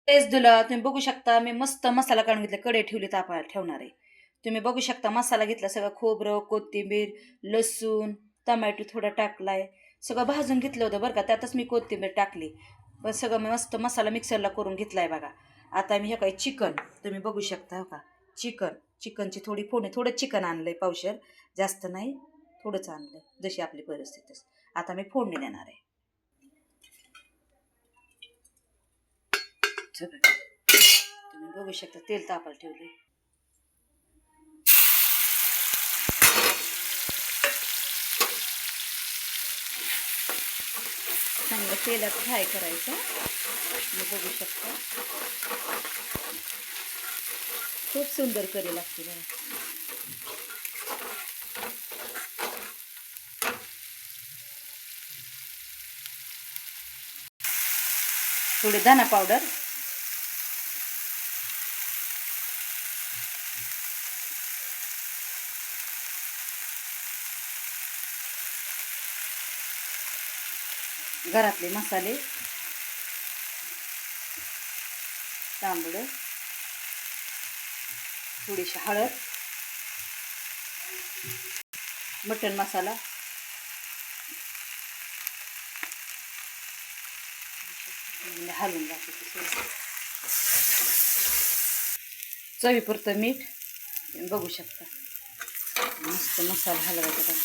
तेच दिलं तुम्ही बघू शकता. मी मस्त मसाला काढून घेतला. कढई ठेवली तापायला ठेवणार आहे. तुम्ही बघू शकता मसाला घेतला सगळं खोबरं, कोथिंबीर, लसूण, टोमॅटो थोडा टाकलाय. सगळं भाजून घेतलं होतं बरं का. त्यातच मी कोथिंबीर टाकली. पण सगळं मी मस्त मसाला मिक्सरला करून घेतलाय बघा. आता मी हे काय चिकन तुम्ही बघू शकता हो का. चिकनची थोडी फोडणी थोडं चिकन आणलंय पावशेर. जास्त नाही थोडंच आणलंय जशी आपली परिस्थिती. आता मी फोडणी देणार आहे. तुम्ही बघू शकता तेल तापायला ठेवले. चांगलं तेलात फ्राय करायचं. तुम्ही बघू शकता खूप सुंदर करी लागते बघा. थोडी धना पावडर, घरातले मसाले, तांबडं, थोडीशी हळद, मटन मसाला, हलवून घालायचं. चवीपुरतं मीठ बघू शकता. मस्त मसाला हलवायचा बघा.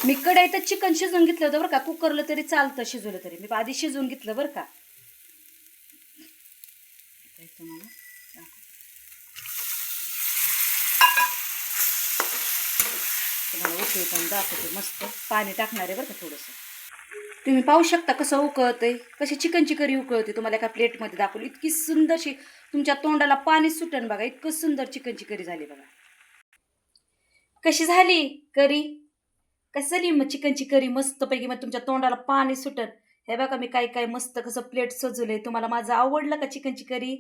मी कढईतच चिकन शिजवून घेतलं होतं बरं का. कुकरला तरी चालतं शिजवलं तरी. मी आधी शिजवून घेतलं बरं का. तुम्हाला उकळी पण दाखवते. मस्त पाणी टाकणार आहे बरं का थोडंसं. तुम्ही पाहू शकता कसं उकळतंय. कशी चिकनची करी उकळते. तुम्हाला एका प्लेटमध्ये दाखवली. इतकी सुंदरशी तुमच्या तोंडाला पाणी सुटन बघा. इतकं सुंदर चिकनची करी झाली बघा. कशी झाली करी. कशी झाली मग चिकनची करी मस्तपैकी. मग तुमच्या तोंडाला पाणी सुटन. हे बघा मी काय काय मस्त कसं प्लेट सजवलंय. तुम्हाला माझं आवडलं का चिकनची करी.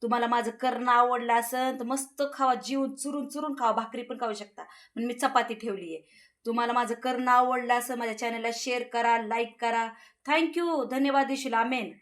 तुम्हाला माझं करणं आवडलं असेल तर मस्त खावा. जीवन चुरून चुरून खावा. भाकरी पण खाऊ शकता. पण मी चपाती ठेवली आहे. तुम्हाला माझं करणं आवडलं असं माझ्या चॅनलला शेअर करा, लाईक करा. थँक्यू. धन्यवाद देशील. आमेन.